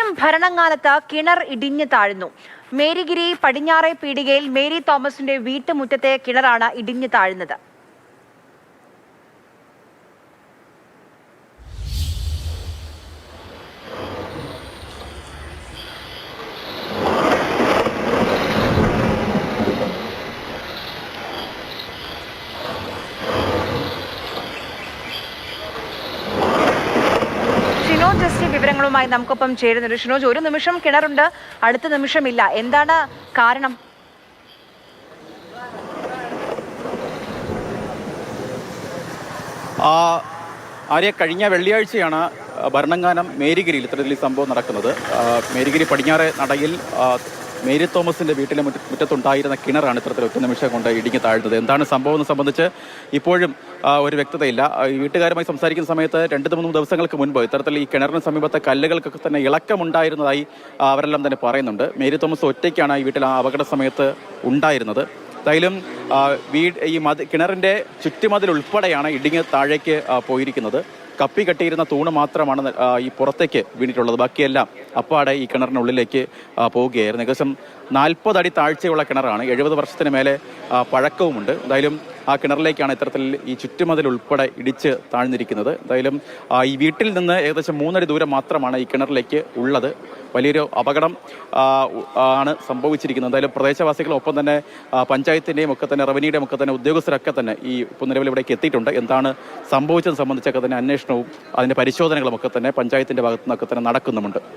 CPM ഭരണകാലത്ത് കിണർ ഇടിഞ്ഞു താഴ്ന്നു. മേരിഗിരി പടിഞ്ഞാറെ പീടികയിൽ മേരി തോമസിന്റെ വീട്ടുമുറ്റത്തെ കിണറാണ് ഇടിഞ്ഞു താഴ്ന്നത്. ഷിനോജ് വിവരങ്ങളുമായി നമുക്കൊപ്പം ചേരുന്നുണ്ട്. ഷിനോജ്, ഒരു നിമിഷം കിണറുണ്ട്, അടുത്ത നിമിഷമില്ല. എന്താണ് കാരണം? ആര്യ, കഴിഞ്ഞ വെള്ളിയാഴ്ചയാണ് ഭരണങ്ങാനം മേരിഗിരിയിൽ ഇത്തരത്തിൽ സംഭവം നടക്കുന്നത്. മേരിഗിരി പടിഞ്ഞാറെ നടയിൽ മേരി തോമസിന്റെ വീട്ടിലെ മുറ്റത്തുണ്ടായിരുന്ന കിണറാണ് ഇത്തരത്തിൽ ഒറ്റ നിമിഷം കൊണ്ട് ഇടിഞ്ഞു താഴ്ന്നത്. എന്താണ് സംഭവം എന്ന് സംബന്ധിച്ച് ഇപ്പോഴും ഒരു വ്യക്തതയില്ല. ഈ വീട്ടുകാരുമായി സംസാരിക്കുന്ന സമയത്ത് 2-3 ദിവസങ്ങൾക്ക് മുൻപ് ഇത്തരത്തിൽ ഈ കിണറിന് സമീപത്തെ കല്ലുകൾക്കൊക്കെ തന്നെ ഇളക്കമുണ്ടായിരുന്നതായി അവരെല്ലാം തന്നെ പറയുന്നുണ്ട്. മേരി തോമസ് ഒറ്റയ്ക്കാണ് ഈ വീട്ടിൽ ആ അപകട സമയത്ത് ഉണ്ടായിരുന്നത്. എന്തായാലും ഈ കിണറിന്റെ ചുറ്റുമതിൽ ഉൾപ്പെടെയാണ് ഇടിഞ്ഞ് താഴേക്ക് പോയിരിക്കുന്നത്. കപ്പി കെട്ടിയിരുന്ന തൂണ് മാത്രമാണ് ഈ പുറത്തേക്ക് വീണിട്ടുള്ളത്. ബാക്കിയെല്ലാം അപ്പാടെ ഈ കിണറിനുള്ളിലേക്ക് പോവുകയായിരുന്നു. ഏകദേശം 40 അടി താഴ്ചയുള്ള കിണറാണ്. 70 വർഷത്തിന് മേലെ പഴക്കവുമുണ്ട്. എന്തായാലും ആ കിണറിലേക്കാണ് ഇത്തരത്തിൽ ഈ ചുറ്റുമതിൽ ഉൾപ്പെടെ ഇടിച്ച് താഴ്ന്നിരിക്കുന്നത്. എന്തായാലും ഈ വീട്ടിൽ നിന്ന് ഏകദേശം 3 അടി ദൂരം മാത്രമാണ് ഈ കിണറിലേക്ക് ഉള്ളത്. വലിയൊരു അപകടം ആണ് സംഭവിച്ചിരിക്കുന്നത്. എന്തായാലും പ്രദേശവാസികളും ഒപ്പം തന്നെ പഞ്ചായത്തിൻ്റെയും ഒക്കെ തന്നെ റവന്യൂയുടെയും ഒക്കെ തന്നെ ഉദ്യോഗസ്ഥരൊക്കെ തന്നെ ഈ ഇപ്പോൾ നിലവിൽ ഇവിടേക്ക് എത്തിയിട്ടുണ്ട്. എന്താണ് സംഭവിച്ചത് സംബന്ധിച്ചൊക്കെ തന്നെ അന്വേഷണവും അതിൻ്റെ പരിശോധനകളും ഒക്കെ തന്നെ പഞ്ചായത്തിൻ്റെ ഭാഗത്തു നിന്നൊക്കെ തന്നെ നടക്കുന്നുമുണ്ട്.